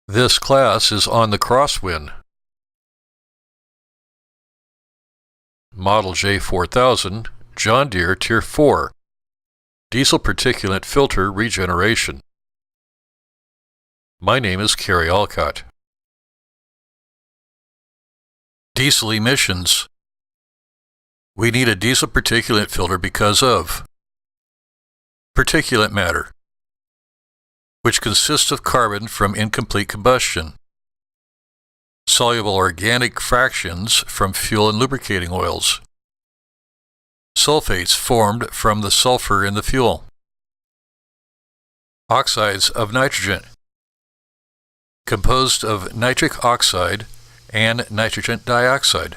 This class is on the Crosswind. Model J4000, John Deere Teir4, Diesel Particulate Filter Regeneration. My name is Kerry Alcott. Diesel emissions. We need a diesel particulate filter because of particulate matter, which consists of carbon from incomplete combustion, soluble organic fractions from fuel and lubricating oils, sulfates formed from the sulfur in the fuel, oxides of nitrogen, composed of nitric oxide and nitrogen dioxide,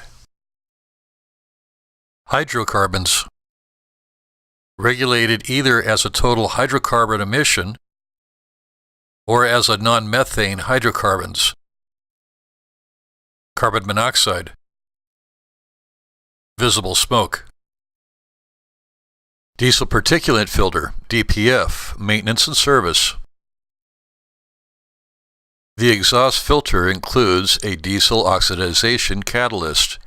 hydrocarbons, regulated either as a total hydrocarbon emission or as a non-methane hydrocarbons, carbon monoxide, visible smoke. Diesel particulate filter, DPF, maintenance and service. The exhaust filter includes a diesel oxidization catalyst,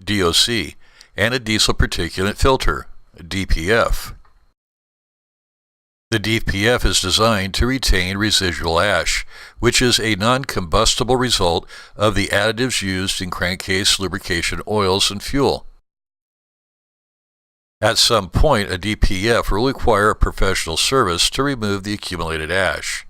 DOC, and a diesel particulate filter, DPF. The DPF is designed to retain residual ash, which is a non-combustible result of the additives used in crankcase lubrication oils and fuel. At some point, a DPF will require a professional service to remove the accumulated ash.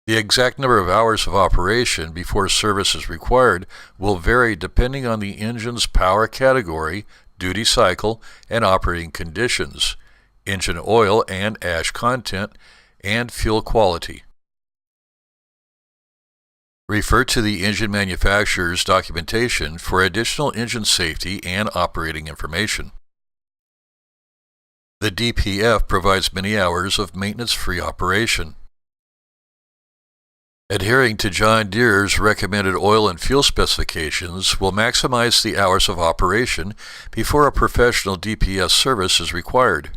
The exact number of hours of operation before service is required will vary depending on the engine's power category, duty cycle, and operating conditions, engine oil and ash content, and fuel quality. Refer to the engine manufacturer's documentation for additional engine safety and operating information. The DPF provides many hours of maintenance-free operation. Adhering to John Deere's recommended oil and fuel specifications will maximize the hours of operation before a professional DPF service is required.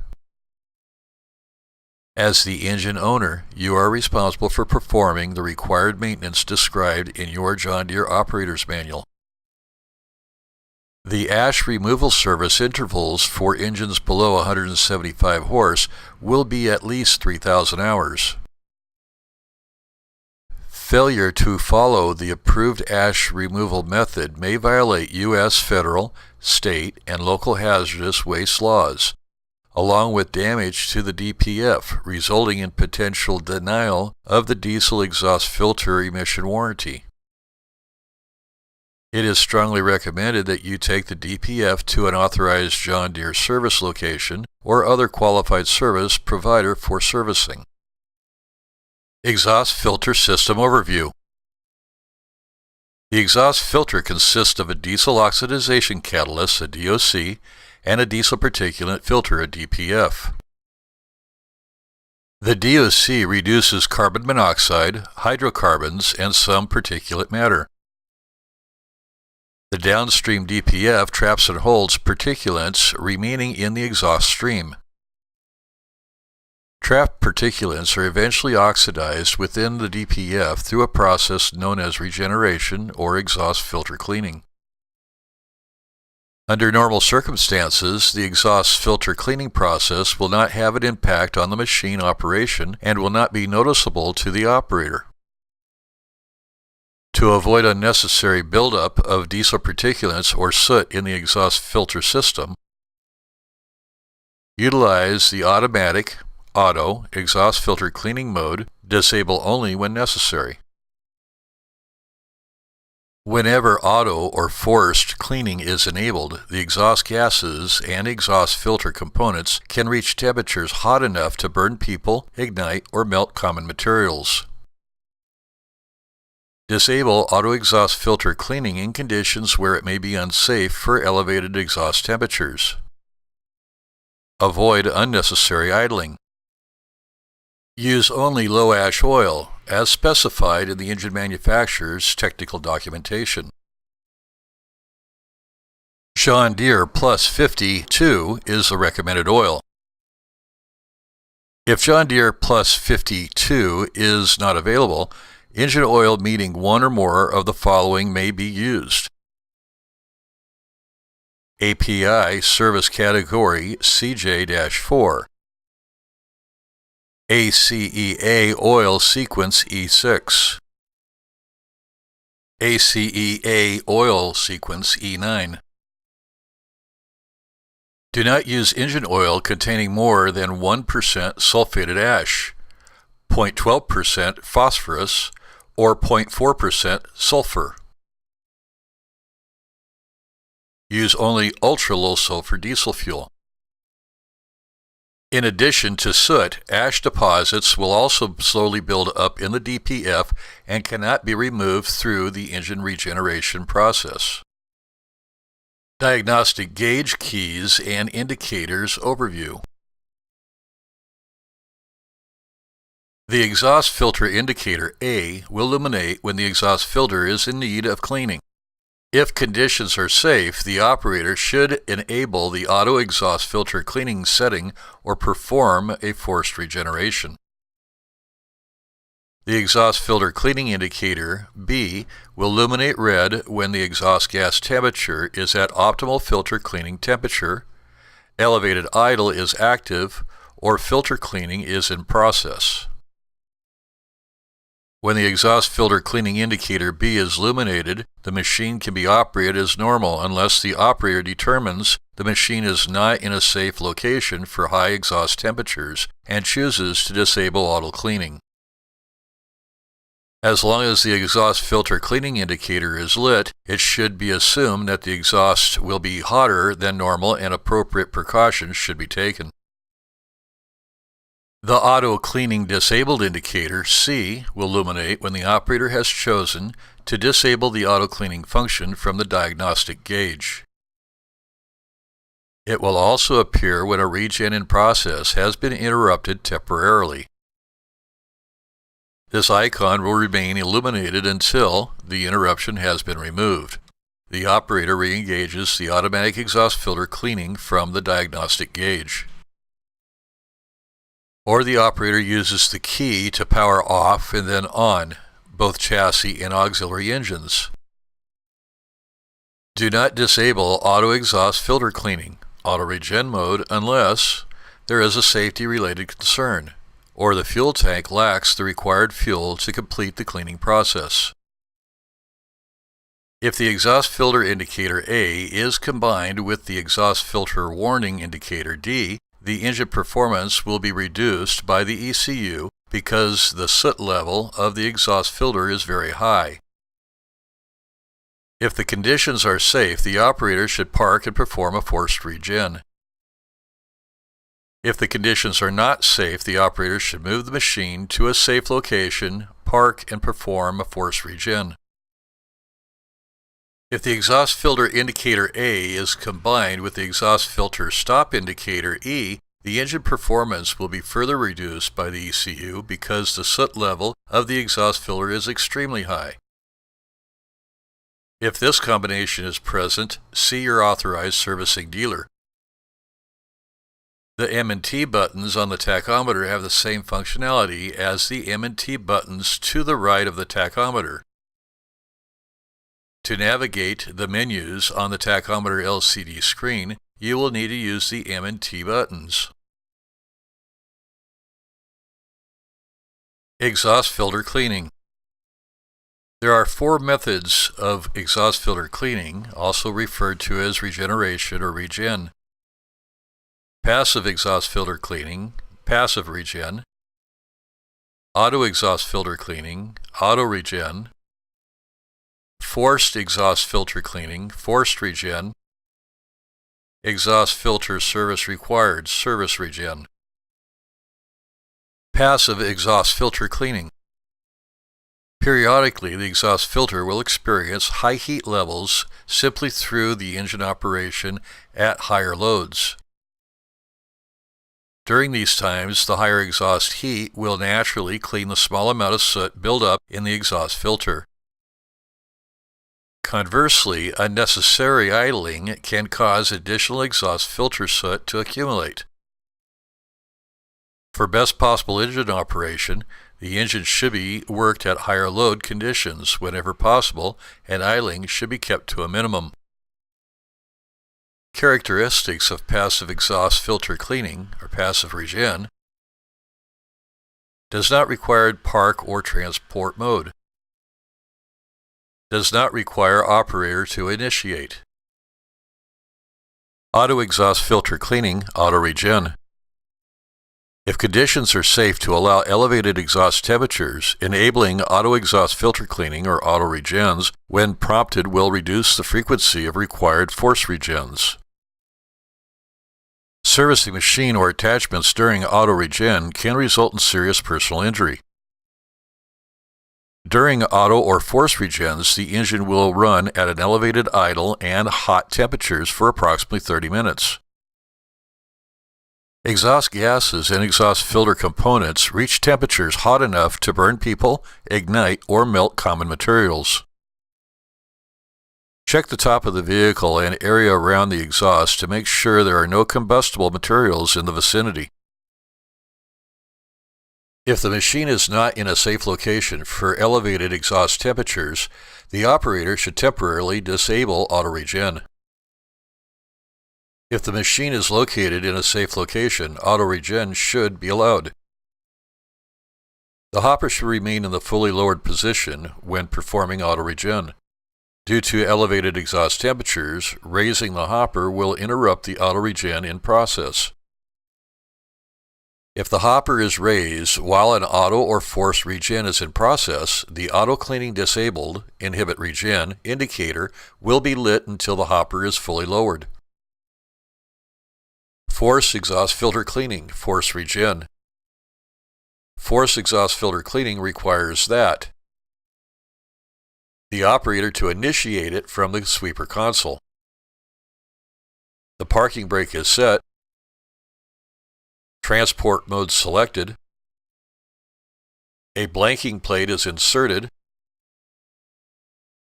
As the engine owner, you are responsible for performing the required maintenance described in your John Deere Operator's Manual. The ash removal service intervals for engines below 175 horse will be at least 3,000 hours. Failure to follow the approved ash removal method may violate U.S. federal, state, and local hazardous waste laws, along with damage to the DPF, resulting in potential denial of the diesel exhaust filter emission warranty. It is strongly recommended that you take the DPF to an authorized John Deere service location or other qualified service provider for servicing. Exhaust filter system overview. The exhaust filter consists of a diesel oxidization catalyst, a DOC, and a diesel particulate filter, a DPF. The DOC reduces carbon monoxide, hydrocarbons, and some particulate matter. The downstream DPF traps and holds particulates remaining in the exhaust stream. Trapped particulates are eventually oxidized within the DPF through a process known as regeneration or exhaust filter cleaning. Under normal circumstances, the exhaust filter cleaning process will not have an impact on the machine operation and will not be noticeable to the operator. To avoid unnecessary buildup of diesel particulates or soot in the exhaust filter system, utilize the automatic auto exhaust filter cleaning mode, disable only when necessary. Whenever auto or forced cleaning is enabled, the exhaust gases and exhaust filter components can reach temperatures hot enough to burn people, ignite, or melt common materials. Disable auto exhaust filter cleaning in conditions where it may be unsafe for elevated exhaust temperatures. Avoid unnecessary idling. Use only low ash oil, as specified in the engine manufacturer's technical documentation. John Deere Plus 52 is the recommended oil. If John Deere Plus 52 is not available, engine oil meeting one or more of the following may be used. API Service Category CJ-4, ACEA Oil Sequence E6, ACEA Oil Sequence E9. Do not use engine oil containing more than 1% sulfated ash, 0.12% phosphorus, or 0.4% sulfur. Use only ultra-low sulfur diesel fuel. In addition to soot, ash deposits will also slowly build up in the DPF and cannot be removed through the engine regeneration process. Diagnostic gauge keys and indicators overview. The exhaust filter indicator A will illuminate when the exhaust filter is in need of cleaning. If conditions are safe, the operator should enable the auto exhaust filter cleaning setting or perform a forced regeneration. The exhaust filter cleaning indicator B will illuminate red when the exhaust gas temperature is at optimal filter cleaning temperature, elevated idle is active, or filter cleaning is in process. When the exhaust filter cleaning indicator B is illuminated, the machine can be operated as normal unless the operator determines the machine is not in a safe location for high exhaust temperatures and chooses to disable auto cleaning. As long as the exhaust filter cleaning indicator is lit, it should be assumed that the exhaust will be hotter than normal and appropriate precautions should be taken. The auto cleaning disabled indicator C will illuminate when the operator has chosen to disable the auto cleaning function from the diagnostic gauge. It will also appear when a regen in process has been interrupted temporarily. This icon will remain illuminated until the interruption has been removed. The operator re-engages the automatic exhaust filter cleaning from the diagnostic gauge. Or the operator uses the key to power off and then on both chassis and auxiliary engines. Do not disable auto exhaust filter cleaning, auto regen mode, unless there is a safety-related concern, or the fuel tank lacks the required fuel to complete the cleaning process. If the exhaust filter indicator A is combined with the exhaust filter warning indicator D, the engine performance will be reduced by the ECU because the soot level of the exhaust filter is very high. If the conditions are safe, the operator should park and perform a forced regen. If the conditions are not safe, the operator should move the machine to a safe location, park, and perform a forced regen. If the exhaust filter indicator A is combined with the exhaust filter stop indicator E, the engine performance will be further reduced by the ECU because the soot level of the exhaust filter is extremely high. If this combination is present, see your authorized servicing dealer. The M&T buttons on the tachometer have the same functionality as the M&T buttons to the right of the tachometer. To navigate the menus on the tachometer LCD screen, you will need to use the M&T buttons. Exhaust filter cleaning. There are 4 methods of exhaust filter cleaning, also referred to as regeneration or regen. Passive exhaust filter cleaning, passive regen. Auto exhaust filter cleaning, auto regen. Forced exhaust filter cleaning, forced regen. Exhaust filter service required, service regen. Passive exhaust filter cleaning. Periodically, the exhaust filter will experience high heat levels simply through the engine operation at higher loads. During these times, the higher exhaust heat will naturally clean the small amount of soot built up in the exhaust filter. Conversely, unnecessary idling can cause additional exhaust filter soot to accumulate. For best possible engine operation, the engine should be worked at higher load conditions whenever possible, and idling should be kept to a minimum. Characteristics of passive exhaust filter cleaning, or passive regen: does not require park or transport mode. Does not require operator to initiate. Auto exhaust filter cleaning, auto regen. If conditions are safe to allow elevated exhaust temperatures, enabling auto exhaust filter cleaning or auto regens when prompted will reduce the frequency of required force regens. Servicing machine or attachments during auto regen can result in serious personal injury. During auto or force regens, the engine will run at an elevated idle and hot temperatures for approximately 30 minutes. Exhaust gases and exhaust filter components reach temperatures hot enough to burn people, ignite, or melt common materials. Check the top of the vehicle and area around the exhaust to make sure there are no combustible materials in the vicinity. If the machine is not in a safe location for elevated exhaust temperatures, the operator should temporarily disable auto regen. If the machine is located in a safe location, auto regen should be allowed. The hopper should remain in the fully lowered position when performing auto regen. Due to elevated exhaust temperatures, raising the hopper will interrupt the auto regen in process. If the hopper is raised while an auto or forced regen is in process, the auto cleaning disabled Inhibit regen indicator will be lit until the hopper is fully lowered. Force exhaust filter cleaning, force regen. Force exhaust filter cleaning requires that the operator to initiate it from the sweeper console. The parking brake is set. Transport mode selected. A blanking plate is inserted.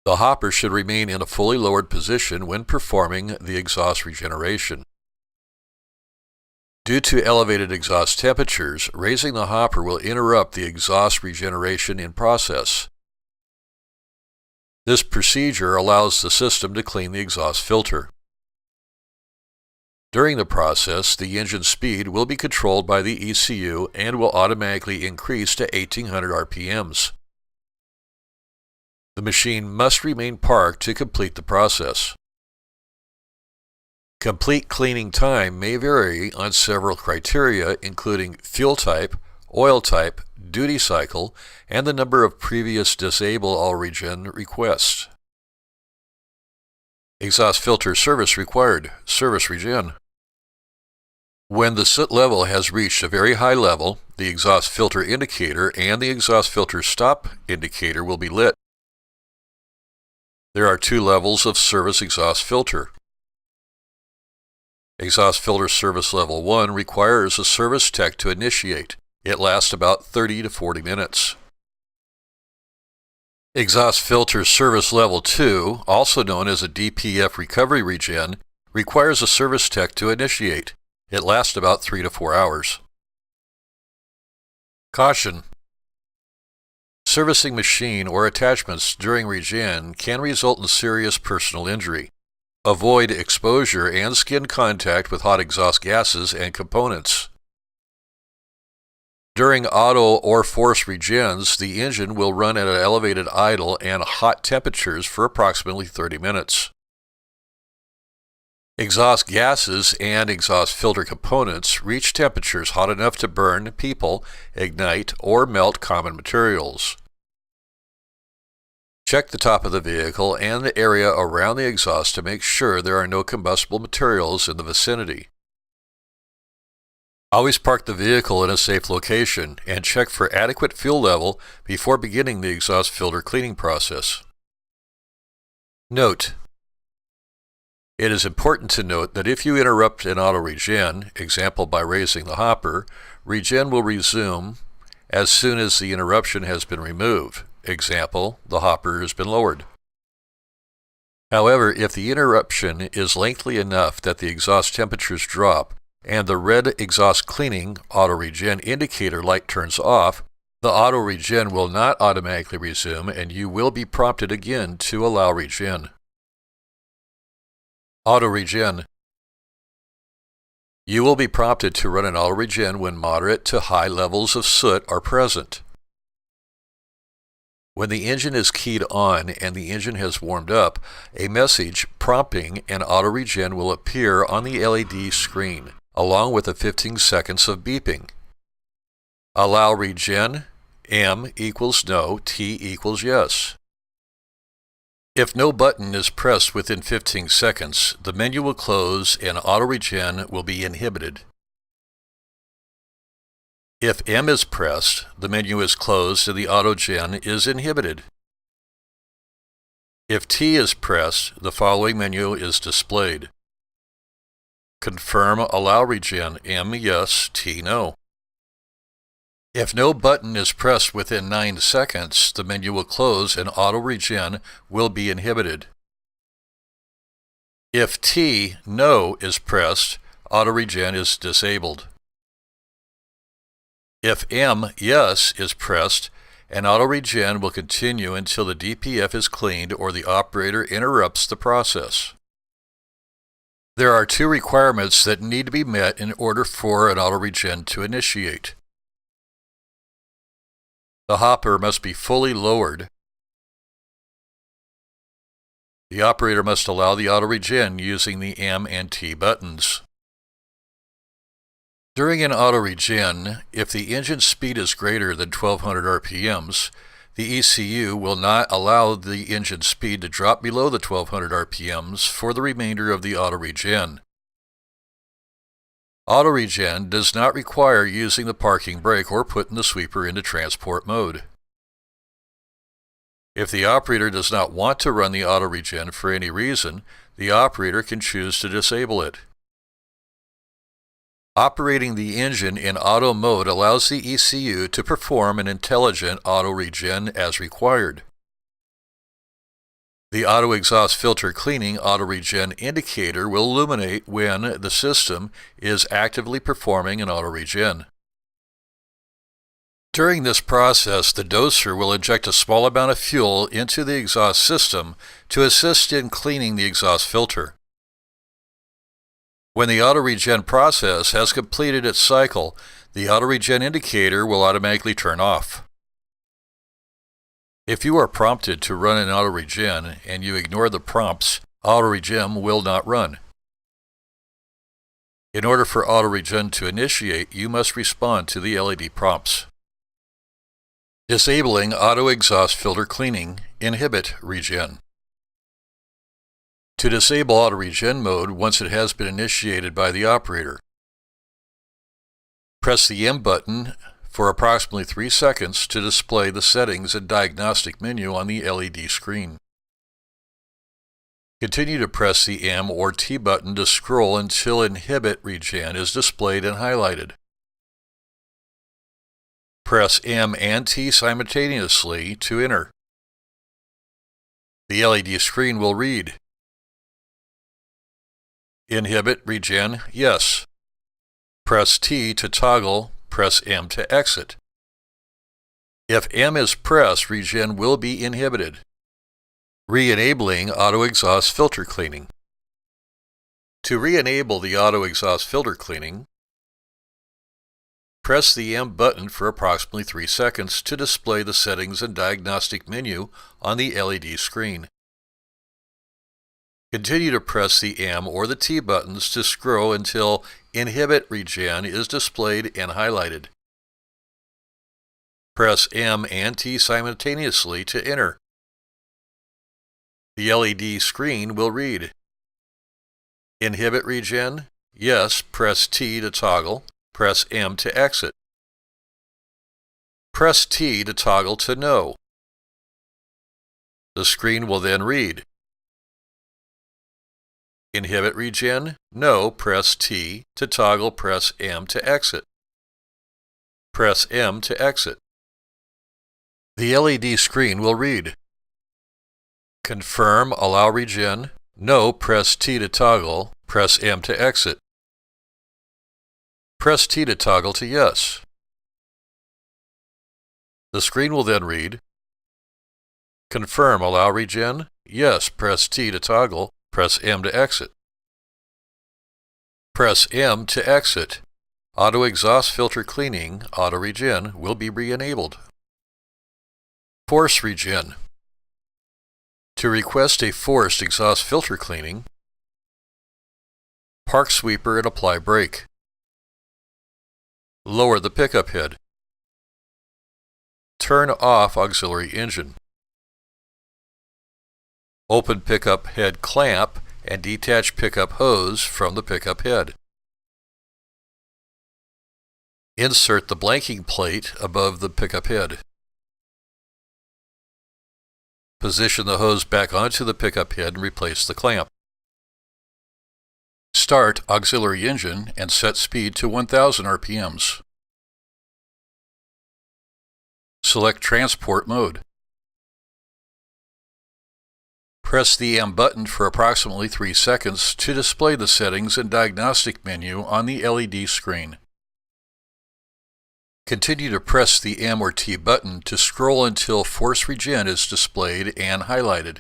The hopper should remain in a fully lowered position when performing the exhaust regeneration. Due to elevated exhaust temperatures, raising the hopper will interrupt the exhaust regeneration in process. This procedure allows the system to clean the exhaust filter. During the process, the engine speed will be controlled by the ECU and will automatically increase to 1800 RPMs. The machine must remain parked to complete the process. Complete cleaning time may vary on several criteria, including fuel type, oil type, duty cycle, and the number of previous disable all regen requests. Exhaust filter service required, service regen. When the soot level has reached a very high level, the exhaust filter indicator and the exhaust filter stop indicator will be lit. There are two levels of service exhaust filter. Exhaust filter service level 1 requires a service tech to initiate. It lasts about 30 to 40 minutes. Exhaust filter service level 2, also known as a DPF recovery regen, requires a service tech to initiate. It lasts about 3 to 4 hours. Caution: servicing machine or attachments during regen can result in serious personal injury. Avoid exposure and skin contact with hot exhaust gases and components. During auto or force regens, the engine will run at an elevated idle and hot temperatures for approximately 30 minutes. Exhaust gases and exhaust filter components reach temperatures hot enough to burn people, ignite, or melt common materials. Check the top of the vehicle and the area around the exhaust to make sure there are no combustible materials in the vicinity. Always park the vehicle in a safe location and check for adequate fuel level before beginning the exhaust filter cleaning process. Note: it is important to note that if you interrupt an auto regen, example by raising the hopper, regen will resume as soon as the interruption has been removed. Example, the hopper has been lowered. However, if the interruption is lengthy enough that the exhaust temperatures drop and the red exhaust cleaning auto regen indicator light turns off, the auto regen will not automatically resume and you will be prompted again to allow regen. Auto regen. You will be prompted to run an auto regen when moderate to high levels of soot are present. When the engine is keyed on and the engine has warmed up, a message prompting an auto regen will appear on the LED screen, along with 15 seconds of beeping. Allow regen, M equals no, T equals yes. If no button is pressed within 15 seconds, the menu will close and auto regen will be inhibited. If M is pressed, the menu is closed and the auto gen is inhibited. If T is pressed, the following menu is displayed. Confirm allow regen, M yes, T no. If no button is pressed within 9 seconds, the menu will close and auto regen will be inhibited. If T no is pressed, auto regen is disabled. If M yes is pressed, an auto regen will continue until the DPF is cleaned or the operator interrupts the process. There are 2 requirements that need to be met in order for an auto regen to initiate. The hopper must be fully lowered. The operator must allow the auto regen using the M and T buttons. During an auto regen, if the engine speed is greater than 1200 RPMs, the ECU will not allow the engine speed to drop below the 1200 RPMs for the remainder of the auto regen. Auto regen does not require using the parking brake or putting the sweeper into transport mode. If the operator does not want to run the auto regen for any reason, the operator can choose to disable it. Operating the engine in auto mode allows the ECU to perform an intelligent auto regen as required. The auto exhaust filter cleaning auto regen indicator will illuminate when the system is actively performing an auto regen. During this process, the doser will inject a small amount of fuel into the exhaust system to assist in cleaning the exhaust filter. When the auto regen process has completed its cycle, the auto regen indicator will automatically turn off. If you are prompted to run an auto regen and you ignore the prompts, auto regen will not run. In order for auto regen to initiate, you must respond to the LED prompts. Disabling auto exhaust filter cleaning, inhibit regen. To disable auto regen mode once it has been initiated by the operator, press the M button for approximately 3 seconds to display the settings and diagnostic menu on the LED screen. Continue to press the M or T button to scroll until Inhibit Regen is displayed and highlighted. Press M and T simultaneously to enter. The LED screen will read, Inhibit Regen, yes. Press T to toggle, press M to exit. If M is pressed, regen will be inhibited. Re-enabling auto exhaust filter cleaning. To re-enable the auto exhaust filter cleaning, press the M button for approximately 3 seconds to display the settings and diagnostic menu on the LED screen. Continue to press the M or the T buttons to scroll until Inhibit Regen is displayed and highlighted. Press M and T simultaneously to enter. The LED screen will read, Inhibit Regen, yes, press T to toggle, press M to exit. Press T to toggle to no. The screen will then read, Inhibit Regen, no, press T to toggle, press M to exit. Press M to exit. The LED screen will read, Confirm allow regen, no, press T to toggle, press M to exit. Press T to toggle to yes. The screen will then read, Confirm allow regen? Yes, press T to toggle, press M to exit. Press M to exit. Auto exhaust filter cleaning, auto regen, will be re-enabled. Force regen. To request a forced exhaust filter cleaning, park sweeper and apply brake. Lower the pickup head. Turn off auxiliary engine. Open pickup head clamp and detach pickup hose from the pickup head. Insert the blanking plate above the pickup head. Position the hose back onto the pickup head and replace the clamp. Start auxiliary engine and set speed to 1000 RPMs. Select transport mode. Press the M button for approximately 3 seconds to display the settings and diagnostic menu on the LED screen. Continue to press the M or T button to scroll until Force Regen is displayed and highlighted.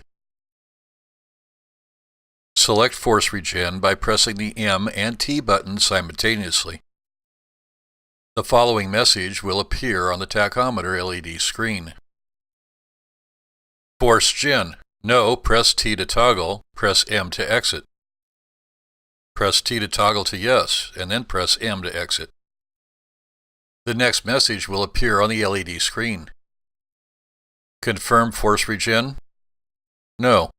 Select Force Regen by pressing the M and T buttons simultaneously. The following message will appear on the tachometer LED screen. Force Gen. No, press T to toggle, press M to exit. Press T to toggle to yes, and then press M to exit. The next message will appear on the LED screen. Confirm Force Regen? No.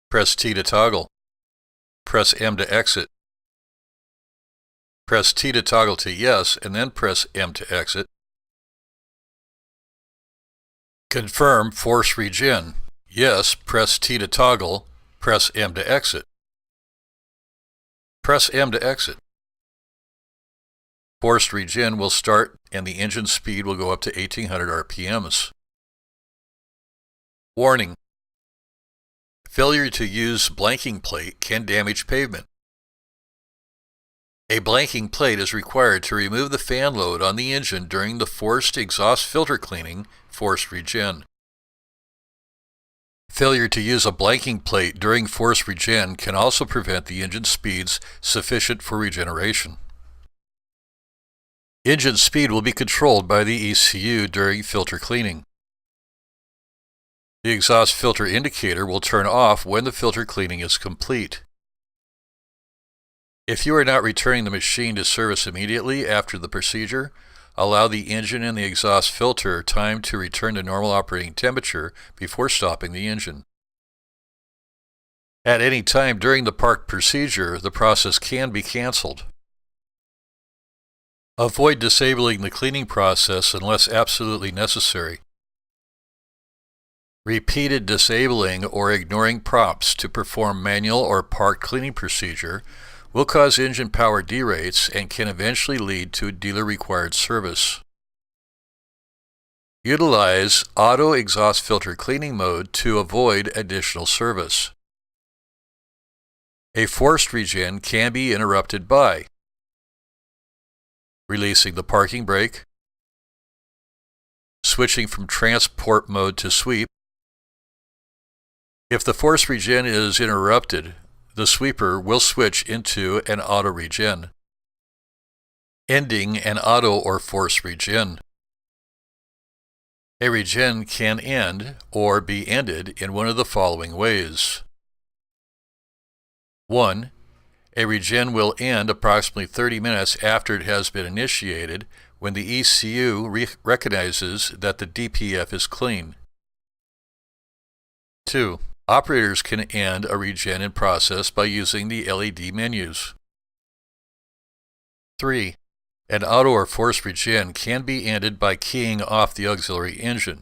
Press T to toggle. Press M to exit. Press T to toggle to yes, and then press M to exit. Confirm Force Regen. Yes, press T to toggle, press M to exit. Press M to exit. Forced regen will start and the engine speed will go up to 1800 RPMs. Warning: failure to use blanking plate can damage pavement. A blanking plate is required to remove the fan load on the engine during the forced exhaust filter cleaning, forced regen. Failure to use a blanking plate during forced regen can also prevent the engine speeds sufficient for regeneration. Engine speed will be controlled by the ECU during filter cleaning. The exhaust filter indicator will turn off when the filter cleaning is complete. If you are not returning the machine to service immediately after the procedure, allow the engine and the exhaust filter time to return to normal operating temperature before stopping the engine. At any time during the park procedure, the process can be canceled. Avoid disabling the cleaning process unless absolutely necessary. Repeated disabling or ignoring prompts to perform manual or park cleaning procedure will cause engine power derates and can eventually lead to dealer-required service. Utilize auto exhaust filter cleaning mode to avoid additional service. A forced regen can be interrupted by releasing the parking brake, switching from transport mode to sweep. If the forced regen is interrupted, the sweeper will switch into an auto regen. Ending an auto or forced regen. A regen can end or be ended in one of the following ways. 1. A regen will end approximately 30 minutes after it has been initiated when the ECU recognizes that the DPF is clean. 2. Operators can end a regen in process by using the LED menus. 3. An auto or forced regen can be ended by keying off the auxiliary engine.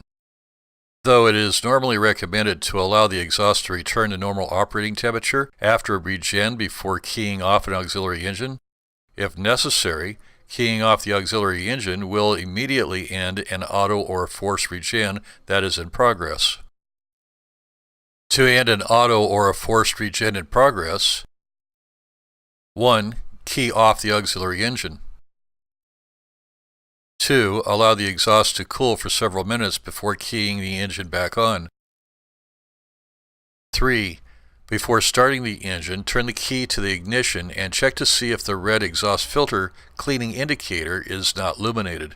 Though it is normally recommended to allow the exhaust to return to normal operating temperature after a regen before keying off an auxiliary engine, if necessary, keying off the auxiliary engine will immediately end an auto or forced regen that is in progress. To end an auto or a forced regen in progress, 1. Key off the auxiliary engine. 2. Allow the exhaust to cool for several minutes before keying the engine back on. 3. Before starting the engine, turn the key to the ignition and check to see if the red exhaust filter cleaning indicator is not illuminated.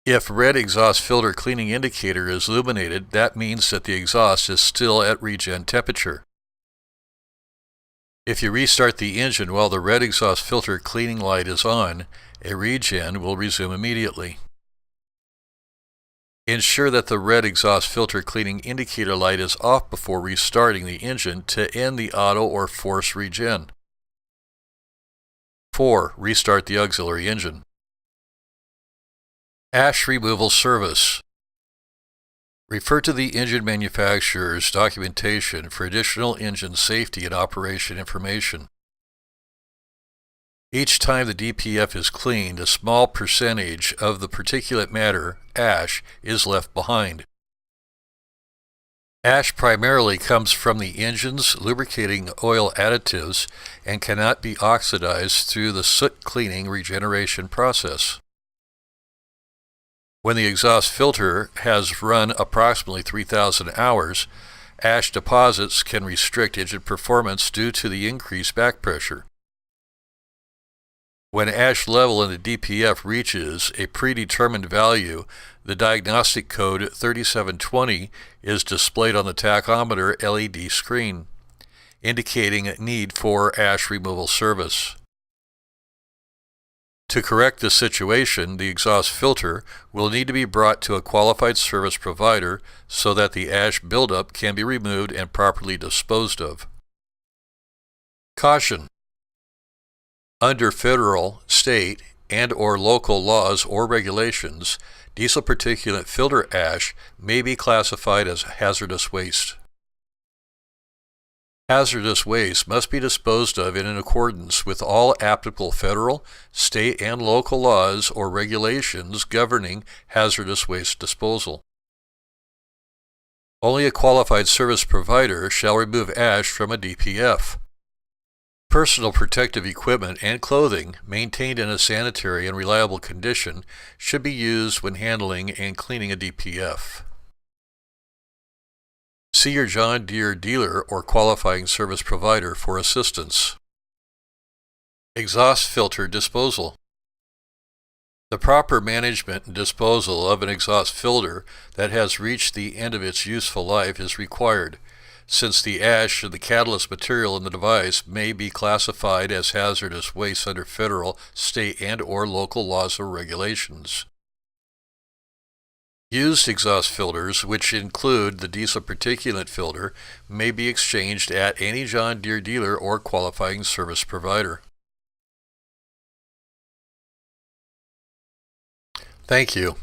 If red exhaust filter cleaning indicator is illuminated, that means that the exhaust is still at regen temperature. If you restart the engine while the red exhaust filter cleaning light is on, a regen will resume immediately. Ensure that the red exhaust filter cleaning indicator light is off before restarting the engine to end the auto or force regen. 4. Restart the auxiliary engine. Ash removal service. Refer to the engine manufacturer's documentation for additional engine safety and operation information. Each time the DPF is cleaned, a small percentage of the particulate matter, ash, is left behind. Ash primarily comes from the engine's lubricating oil additives and cannot be oxidized through the soot cleaning regeneration process. When the exhaust filter has run approximately 3,000 hours, ash deposits can restrict engine performance due to the increased back pressure. When ash level in the DPF reaches a predetermined value, the diagnostic code 3720 is displayed on the tachometer LED screen, indicating a need for ash removal service. To correct this situation, the exhaust filter will need to be brought to a qualified service provider so that the ash buildup can be removed and properly disposed of. Caution: under federal, state, and/or local laws or regulations, diesel particulate filter ash may be classified as hazardous waste. Hazardous waste must be disposed of in accordance with all applicable federal, state, and local laws or regulations governing hazardous waste disposal. Only a qualified service provider shall remove ash from a DPF. Personal protective equipment and clothing maintained in a sanitary and reliable condition should be used when handling and cleaning a DPF. See your John Deere dealer or qualifying service provider for assistance. Exhaust filter disposal. The proper management and disposal of an exhaust filter that has reached the end of its useful life is required, since the ash or the catalyst material in the device may be classified as hazardous waste under federal, state, and/or local laws or regulations. Used exhaust filters, which include the diesel particulate filter, may be exchanged at any John Deere dealer or qualifying service provider. Thank you.